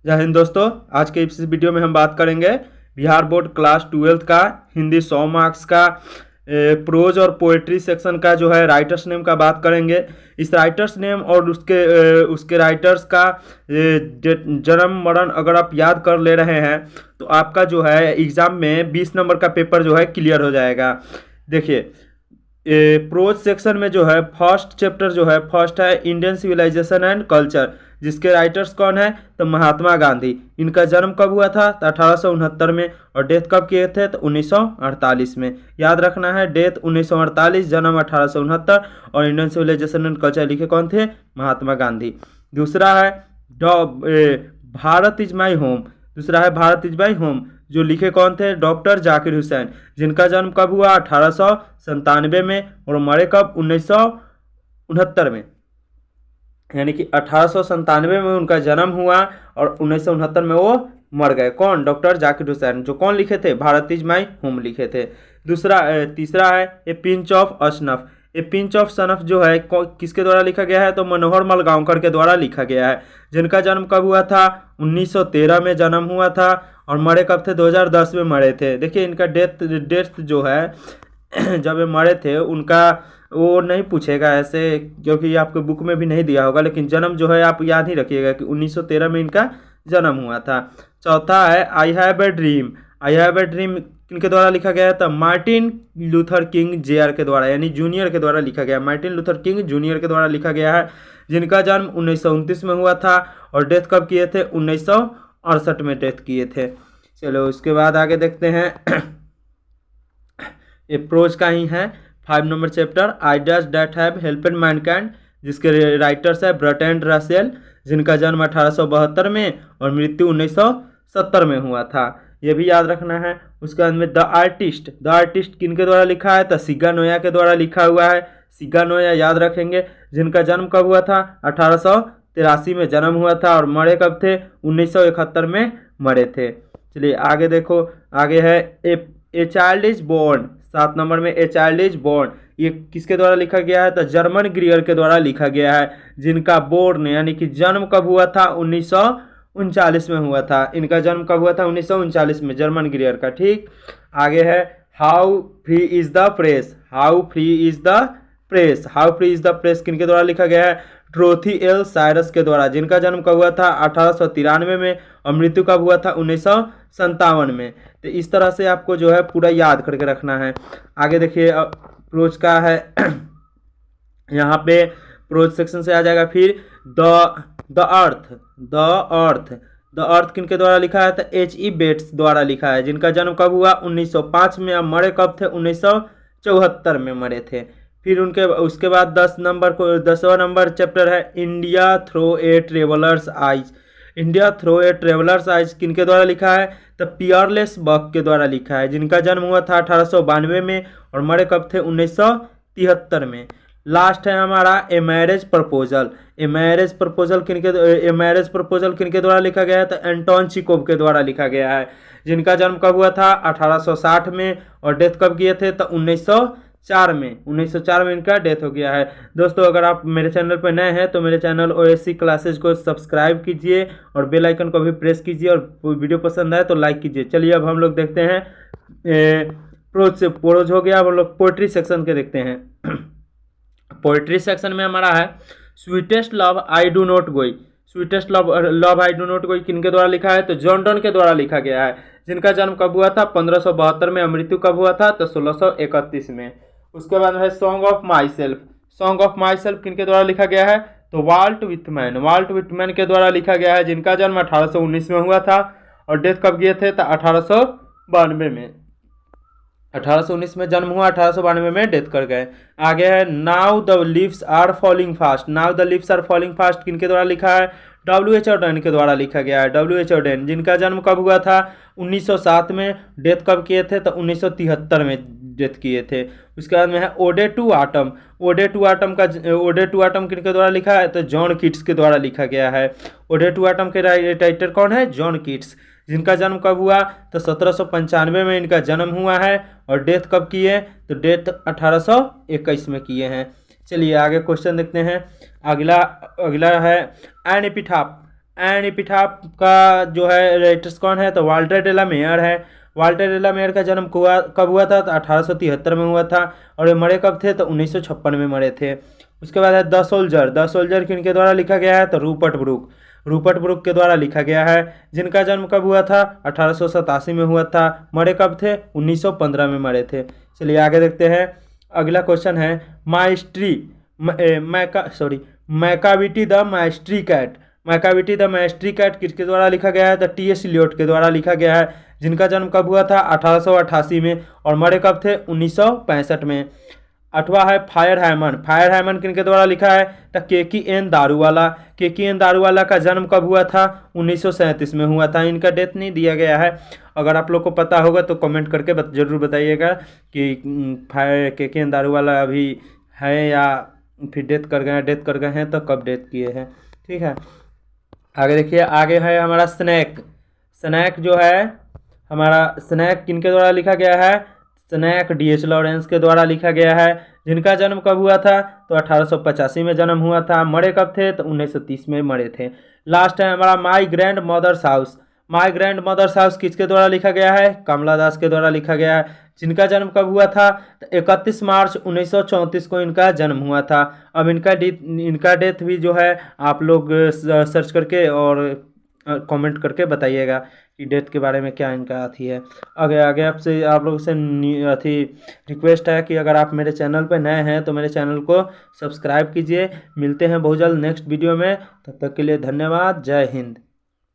जय हिंद दोस्तों। आज के इस वीडियो में हम बात करेंगे बिहार बोर्ड क्लास 12 का हिंदी 100 मार्क्स का प्रोज और पोएट्री सेक्शन का जो है राइटर्स नेम का बात करेंगे। इस राइटर्स नेम और उसके राइटर्स का जन्म मरण अगर आप याद कर ले रहे हैं तो आपका जो है एग्ज़ाम में 20 नंबर का पेपर जो है क्लियर हो जाएगा। देखिए, प्रोज सेक्शन में जो है फर्स्ट चैप्टर जो है फर्स्ट है इंडियन सिविलाइजेशन एंड कल्चर, जिसके राइटर्स कौन है तो महात्मा गांधी। इनका जन्म कब हुआ था तो 1869 में, और डेथ कब किए थे तो 1948 में। याद रखना है, डेथ 1948, जन्म 1869, और इंडियन सिविलाइजेशन एंड कल्चर लिखे कौन थे, महात्मा गांधी। दूसरा है भारत इज माई होम, दूसरा है भारत इज माई होम, जो लिखे कौन थे, डॉक्टर जाकिर हुसैन। जिनका जन्म कब हुआ 1897 में, और मरे कब 1969 में। यानी कि 1897 में उनका जन्म हुआ और 1969 में वो मर गए। कौन, डॉक्टर जाकिर हुसैन, जो कौन लिखे थे, भारत इज माई होम लिखे थे। तीसरा है a pinch of snuff. A pinch of snuff जो है किसके द्वारा लिखा गया है तो मनोहर मलगांवकर के द्वारा लिखा गया है। जिनका जन्म कब हुआ था 1913 में जन्म हुआ था, और मरे कब थे 2010 में मरे थे। देखिए, इनका डेथ जो है जब ये मरे थे उनका वो नहीं पूछेगा ऐसे, क्योंकि आपके बुक में भी नहीं दिया होगा, लेकिन जन्म जो है आप याद ही रखिएगा कि 1913 में इनका जन्म हुआ था। चौथा है I have a dream. I have a dream किनके द्वारा लिखा गया है तो मार्टिन लूथर किंग JR के द्वारा, यानी जूनियर के द्वारा लिखा गया। मार्टिन लूथर किंग जूनियर के द्वारा लिखा गया है, जिनका जन्म 1929 में हुआ था, और डेथ कब किए थे 1968 में डेथ किए थे। चलो उसके बाद आगे देखते हैं। ये प्रोज का ही है 5 number chapter ideas that have helped mankind, जिसके राइटर्स है ब्रटेंड रसेल। जिनका जन्म 1872 में और मृत्यु 1970 में हुआ था, ये भी याद रखना है। उसके बाद में द आर्टिस्ट किनके द्वारा लिखा है तो सिग्गा नोया के द्वारा लिखा हुआ है। सिग्गा नोया याद रखेंगे। जिनका जन्म कब हुआ था 1883 में जन्म हुआ था, और मरे कब थे 1971 में मरे थे। चलिए आगे देखो, आगे है ए चाइल्ड इज बोर्न। 7 नंबर में ए चाइल्ड इज बोर्न, ये किसके द्वारा लिखा गया है तो जर्मन ग्रियर के द्वारा लिखा गया है। जिनका बोर्न यानी कि जन्म कब हुआ था 1939 में हुआ था। इनका जन्म कब हुआ था 1939 में, जर्मन ग्रियर का। ठीक, आगे है how free is the press. How free is the press, how free is the press किनके द्वारा लिखा गया है ट्रोथी एल साइरस के द्वारा। जिनका जन्म कब हुआ था 1893 में, और मृत्यु कब हुआ था 1957 में। तो इस तरह से आपको जो है पूरा याद करके रखना है। आगे देखिए, प्रोज का है यहाँ पे प्रोज सेक्शन से आ जाएगा फिर द अर्थ किनके द्वारा लिखा है तो H.E. बेट्स द्वारा लिखा है। जिनका जन्म कब हुआ 1905 में, और मरे कब थे 1974 में मरे थे। फिर उसके बाद 10वां नंबर चैप्टर है इंडिया थ्रो ए ट्रेवलर्स आइज। इंडिया थ्रो ए ट्रेवलर्स आइज किनके द्वारा लिखा है तो पियरलेस बक के द्वारा लिखा है। जिनका जन्म हुआ था 1892 में, और मरे कब थे 1973 में। लास्ट है हमारा a marriage proposal. A marriage proposal किनके द्वारा लिखा गया है तो एंटोन चिकोव के द्वारा लिखा गया है। जिनका जन्म कब हुआ था 1860 में, और डेथ कब किए थे तो 1904 में इनका डेथ हो गया है। दोस्तों, अगर आप मेरे चैनल पर नए हैं तो मेरे चैनल OSC क्लासेज को सब्सक्राइब कीजिए और बेल आइकन को भी प्रेस कीजिए, और वीडियो पसंद आए तो लाइक कीजिए। चलिए अब हम लोग देखते हैं प्रोज हो गया, अब हम लोग पोइट्री सेक्शन के देखते हैं। पोइट्री सेक्शन में हमारा है sweetest love I do not go. Sweetest love I do not go किनके द्वारा लिखा है तो जॉन डन के द्वारा लिखा गया है। जिनका जन्म कब हुआ था 1572 में, और मृत्यु कब हुआ था तो 1631 में। उसके बाद है song of my self. Song of my self किनके द्वारा लिखा गया है तो वाल्ट विथमैन के द्वारा लिखा गया है। जिनका जन्म 1819 में हुआ था, और डेथ कब किए थे तो 1892 में। 1819 में जन्म हुआ, 1892 में डेथ कर गए। आगे है now the leaves are falling fast. Now the leaves are falling fast किनके द्वारा लिखा है W.H. ऑडेन के द्वारा लिखा गया है। W.H. ऑडेन, जिनका जन्म कब हुआ था 1907 में, डेथ कब किए थे तो 1973 में डेथ किए थे। उसके बाद में है ओडे टू आटम। ओडे टू आटम किनके द्वारा लिखा है तो जॉन कीट्स के द्वारा लिखा गया है। ओडे टू आटम के राइटर कौन है, जॉन कीट्स। जिनका जन्म कब हुआ तो 1795 में इनका जन्म हुआ है, और डेथ कब किए तो डेथ 1821 में किए हैं। चलिए आगे क्वेश्चन देखते हैं। अगला है एन एपिटाफ। एंड एपिटाफ का जो है राइटर्स कौन है, तो वाल्टर डे ला मेयर है। वाल्टर डे ला मेयर का जन्म कब हुआ था, तो 1873 में हुआ था। और ये मरे कब थे, तो 1956 में मरे थे। उसके बाद है द सोल्जर। द सोल्जर किनके द्वारा लिखा गया है, तो रूपर्ट ब्रुक। रूपर्ट ब्रुक के द्वारा लिखा गया है। जिनका जन्म कब हुआ था, 1887 में हुआ था। मरे कब थे, 1915 में मरे थे। चलिए आगे देखते हैं। अगला क्वेश्चन है Macavity the mystery cat. Macavity the mystery cat किसके द्वारा लिखा गया है, तो टी.एस. इलियट के द्वारा लिखा गया है। जिनका जन्म कब हुआ था, 1888 में। और मरे कब थे, 1965 में। अठवा है फायर हैमन। फायर हैमन किनके द्वारा लिखा है, तो के.की.एन. दारूवाला। के.की.एन. दारूवाला का जन्म कब हुआ था, 1937 में हुआ था। इनका डेथ नहीं दिया गया है। अगर आप लोग को पता होगा तो कमेंट करके जरूर बताइएगा कि के.की.एन. दारूवाला अभी है या फिर डेथ कर गए हैं तो कब डेथ किए हैं। ठीक है, आगे देखिए। आगे है हमारा स्नैक। स्नैक जो है हमारा, स्नैक किनके द्वारा लिखा गया है, स्नैक डी.एच. लॉरेंस के द्वारा लिखा गया है। जिनका जन्म कब हुआ था, तो 1885 में जन्म हुआ था। मरे कब थे, तो 1930 में मरे थे। लास्ट है हमारा my grandmother's house. My grandmother's house किसके द्वारा लिखा गया है, कमला दास के द्वारा लिखा गया है। जिनका जन्म कब हुआ था, तो 31 मार्च 1934 को इनका जन्म हुआ था। अब इनका डेथ भी जो है आप लोग सर्च करके और कमेंट करके बताइएगा कि डेथ के बारे में क्या इनका अथी है। आगे आगे आपसे आप लोगों से अथी रिक्वेस्ट है कि अगर आप मेरे चैनल पर नए हैं तो मेरे चैनल को सब्सक्राइब कीजिए। मिलते हैं बहुत जल्द नेक्स्ट वीडियो में, तब तक के लिए धन्यवाद। जय हिंद।